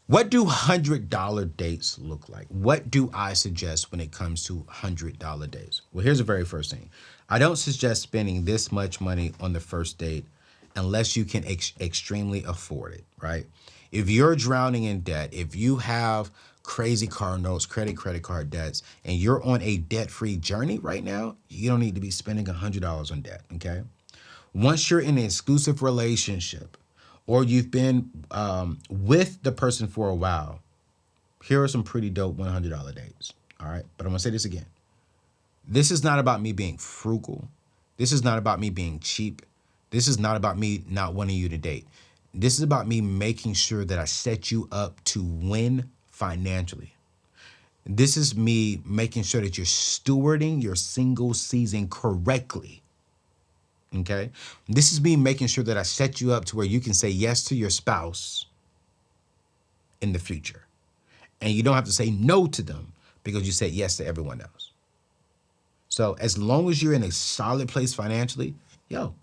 What do $100 dates look like? What do I suggest when it comes to $100 dates? Well, here's the very first thing. I don't suggest spending this much money on the first date unless you can extremely afford it, right? If you're drowning in debt, if you have crazy car notes, credit card debts, and you're on a debt-free journey right now, you don't need to be spending $100 on debt, okay? Once you're in an exclusive relationship or you've been with the person for a while, here are some pretty dope $100 dates. All right. But I'm going to say this again. This is not about me being frugal. This is not about me being cheap. This is not about me not wanting you to date. This is about me making sure that I set you up to win financially. This is me making sure that you're stewarding your single season correctly. Okay. This is me making sure that I set you up to where you can say yes to your spouse in the future. And you don't have to say no to them because you said yes to everyone else. So as long as you're in a solid place financially, yo,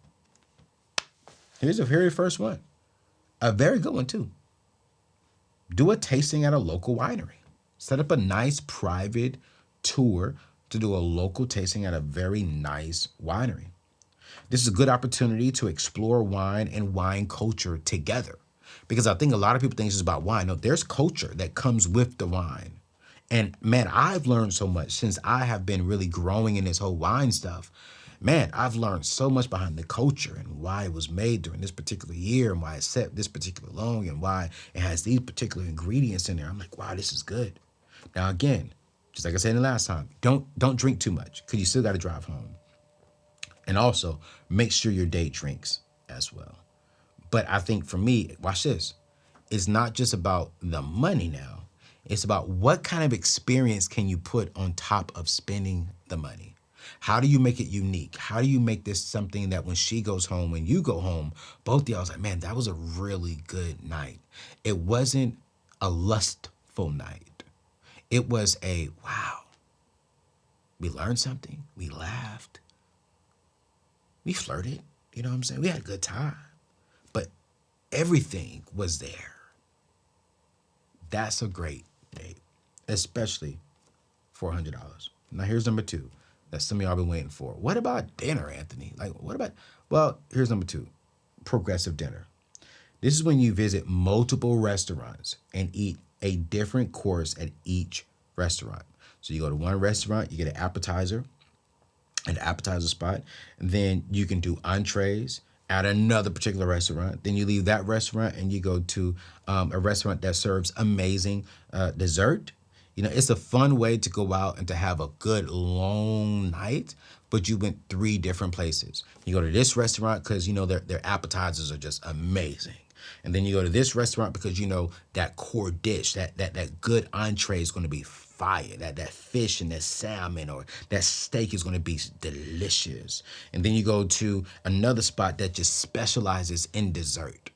here's the very first one. A very good one too. Do a tasting at a local winery. Set up a nice private tour to do a local tasting at a very nice winery. This is a good opportunity to explore wine and wine culture together. Because I think a lot of people think it's about wine. No, there's culture that comes with the wine. And man, I've learned so much since I have been really growing in this whole wine stuff. Man, I've learned so much behind the culture and why it was made during this particular year and why it's set this particular long and why it has these particular ingredients in there. I'm like, wow, this is good. Now, again, just like I said the last time, don't drink too much because you still got to drive home. And also make sure your date drinks as well. But I think for me, watch this. It's not just about the money now. It's about what kind of experience can you put on top of spending the money? How do you make it unique? How do you make this something that when she goes home, when you go home, both of y'all was like, man, that was a really good night. It wasn't a lustful night. It was a, wow, we learned something. We laughed. We flirted. You know what I'm saying? We had a good time. But everything was there. That's a great date, especially for $100. Now here's number two that some of y'all been waiting for. What about dinner, Anthony? Like, what about, well, here's number two, progressive dinner. This is when you visit multiple restaurants and eat a different course at each restaurant. So you go to one restaurant, you get an appetizer spot, and then you can do entrees at another particular restaurant. Then you leave that restaurant and you go to a restaurant that serves amazing dessert. You know, it's a fun way to go out and to have a good long night, but you went three different places. You go to this restaurant because you know their appetizers are just amazing. And then you go to this restaurant because you know that core dish, that good entree is going to be fire. That fish and that salmon or that steak is going to be delicious. And then you go to another spot that just specializes in dessert.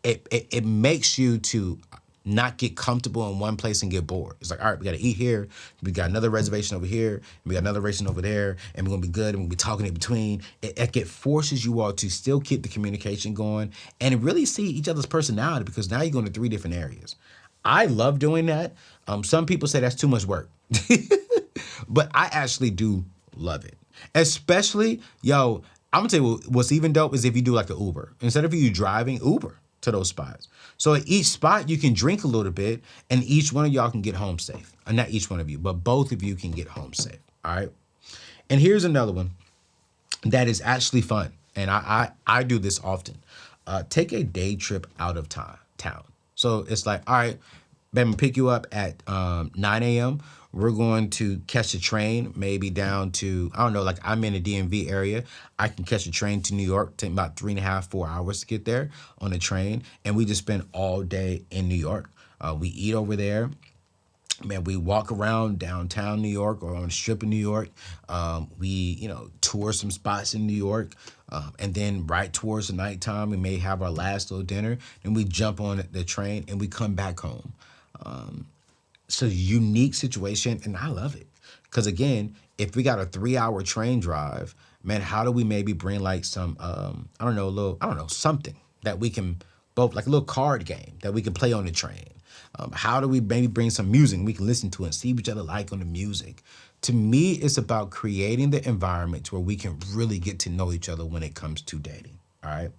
It makes you to not get comfortable in one place and get bored. It's like, all right, we got to eat here. We got another reservation over here. We got another reservation over there. And we're going to be good. And we'll be talking in between. It forces you all to still keep the communication going and really see each other's personality because now you're going to three different areas. I love doing that. Some people say that's too much work. But I actually do love it. Especially, yo, I'm going to tell you what's even dope is if you do like an Uber. Instead of you driving, Uber to those spots. So at each spot, you can drink a little bit, and each one of y'all can get home safe. Not each one of you, but both of you can get home safe, all right? And here's another one that is actually fun, and I do this often. Take a day trip out of town. So it's like, all right, babe, I'm gonna pick you up at 9 a.m. We're going to catch a train, maybe down to, I don't know, like I'm in the DMV area. I can catch a train to New York, take about 3.5, 4 hours to get there on a train. And we just spend all day in New York. We eat over there. Man, we walk around downtown New York or on the strip in New York. We, you know, tour some spots in New York. And then right towards the nighttime, we may have our last little dinner. Then we jump on the train and we come back home. It's a unique situation, and I love it. Because again, if we got a 3-hour train drive, man, how do we maybe bring like some, something that we can both like a little card game that we can play on the train. How do we maybe bring some music we can listen to and see each other like on the music? To me, it's about creating the environment to where we can really get to know each other when it comes to dating. All right.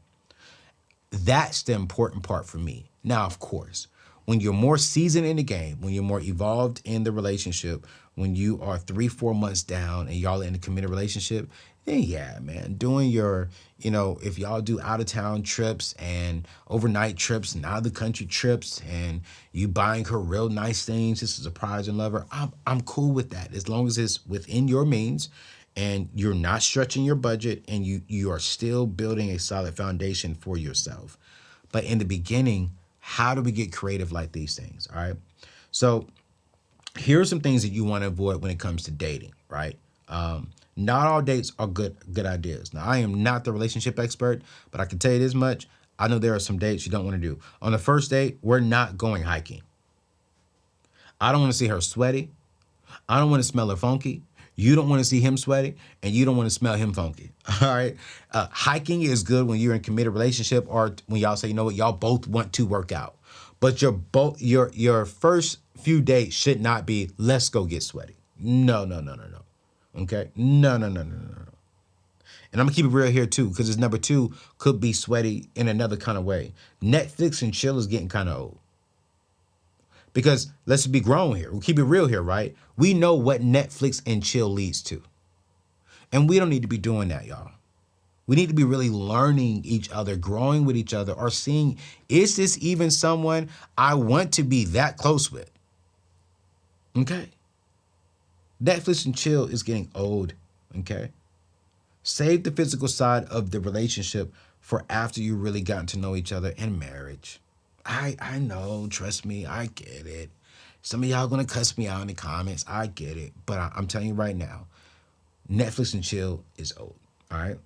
That's the important part for me. Now, of course, when you're more seasoned in the game, when you're more evolved in the relationship, when you are 3-4 months down and y'all in a committed relationship, then yeah, man, doing your, if y'all do out of town trips and overnight trips and out of the country trips and you buying her real nice things just to surprise and love her, I'm cool with that as long as it's within your means and you're not stretching your budget and you are still building a solid foundation for yourself. But in the beginning, how do we get creative like these things? All right. So here are some things that you want to avoid when it comes to dating, right? Not all dates are good ideas. Now, I am not the relationship expert, but I can tell you this much. I know there are some dates you don't want to do. On the first date, we're not going hiking. I don't want to see her sweaty. I don't want to smell her funky. You don't want to see him sweaty, and you don't want to smell him funky. All right. Hiking is good when you're in a committed relationship, or when y'all say, you know what, y'all both want to work out. But your first few dates should not be, let's go get sweaty. No, no, no, no, no. Okay. No, no, no, no, no, no. And I'm gonna keep it real here too, because this number two could be sweaty in another kind of way. Netflix and chill is getting kind of old. Because let's be grown here. We'll keep it real here, right? We know what Netflix and chill leads to. And we don't need to be doing that, y'all. We need to be really learning each other, growing with each other, or seeing, is this even someone I want to be that close with? Okay? Netflix and chill is getting old, okay? Save the physical side of the relationship for after you really gotten to know each other in marriage. I know, trust me, I get it. Some of y'all gonna cuss me out in the comments. I get it. But I'm telling you right now, Netflix and chill is old. All right.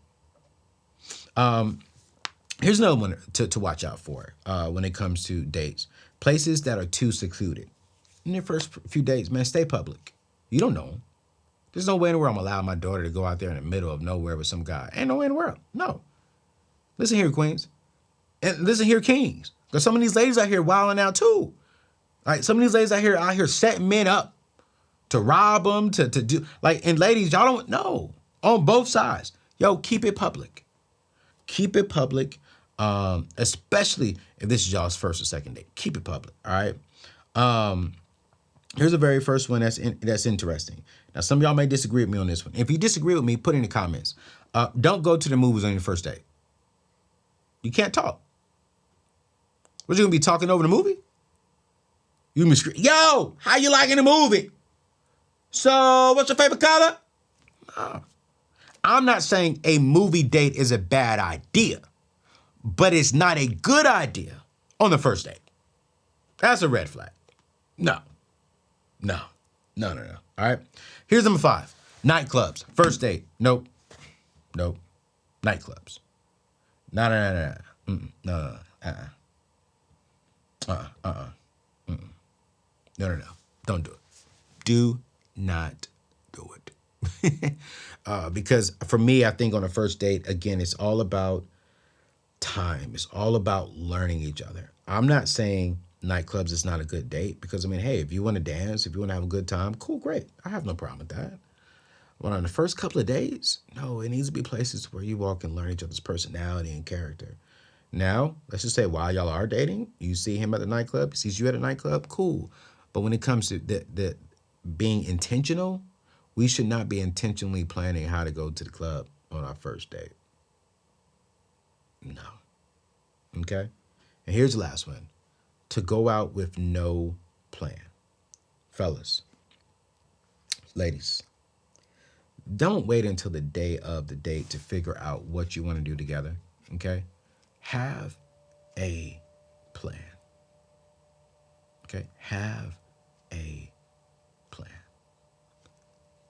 Here's another one to watch out for when it comes to dates. Places that are too secluded. In your first few dates, man, stay public. You don't know them. There's no way in the world I'm allowing my daughter to go out there in the middle of nowhere with some guy. Ain't no way in the world. No. Listen here, queens. And listen here, kings. Because some of these ladies out here wilding out too. All right, some of these ladies out here setting men up to rob them, to do, like, and ladies, y'all don't know. On both sides. Yo, keep it public. Keep it public, especially if this is y'all's first or second date. Keep it public, all right? Here's the very first one that's interesting. Now, some of y'all may disagree with me on this one. If you disagree with me, put it in the comments. Don't go to the movies on your first date. You can't talk. What, you gonna be talking over the movie? You gonna be screaming, yo, how you liking the movie? So, what's your favorite color? No. I'm not saying a movie date is a bad idea, but it's not a good idea on the first date. That's a red flag. No. No. No, no, no. All right. Here's number 5. Nightclubs. First date. Nope. Nope. Nightclubs. No, no, no, no. No, no, no. No, no, no. Don't do it. Do not do it. Because for me, I think on a first date, again, it's all about time. It's all about learning each other. I'm not saying nightclubs is not a good date because, I mean, hey, if you want to dance, if you want to have a good time, cool, great. I have no problem with that. But on the first couple of days, no, it needs to be places where you walk and learn each other's personality and character. Now, let's just say while y'all are dating, you see him at the nightclub, he sees you at a nightclub, cool. But when it comes to the being intentional, we should not be intentionally planning how to go to the club on our first date. No. Okay? And here's the last one. To go out with no plan. Fellas, ladies, don't wait until the day of the date to figure out what you want to do together, okay? Have a plan, okay? Have a plan.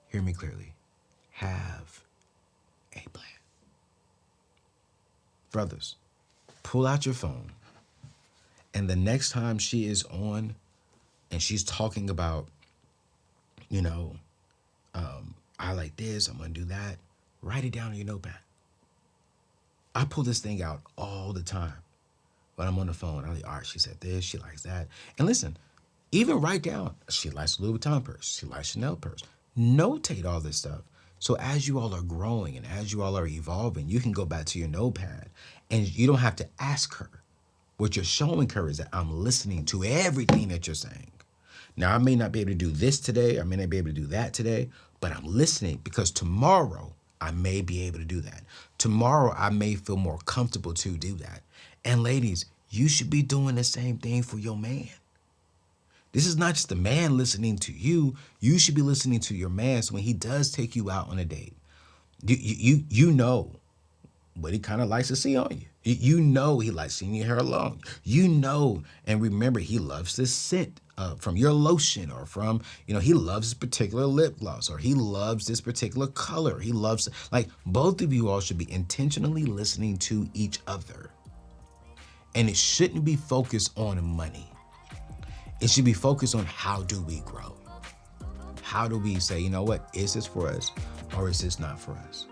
Hear me clearly. Have a plan. Brothers, pull out your phone, and the next time she is on and she's talking about, I like this, I'm gonna do that, write it down in your notepad. I pull this thing out all the time But I'm on the phone. I'm like, all right, she said this, she likes that. And listen, even write down, she likes Louis Vuitton purse, she likes Chanel purse. Notate all this stuff. So as you all are growing and as you all are evolving, you can go back to your notepad and you don't have to ask her. What you're showing her is that I'm listening to everything that you're saying. Now, I may not be able to do this today, I may not be able to do that today, but I'm listening because tomorrow I may be able to do that. Tomorrow I may feel more comfortable to do that. And ladies, you should be doing the same thing for your man. This is not just the man listening to you. You should be listening to your man so when he does take you out on a date, you know what he kind of likes to see on you. You know he likes seeing your hair long. You know, and remember, he loves this scent from your lotion or from, he loves this particular lip gloss or he loves this particular color. He loves, like, both of you all should be intentionally listening to each other. And it shouldn't be focused on money. It should be focused on how do we grow? How do we say, you know what, is this for us or is this not for us?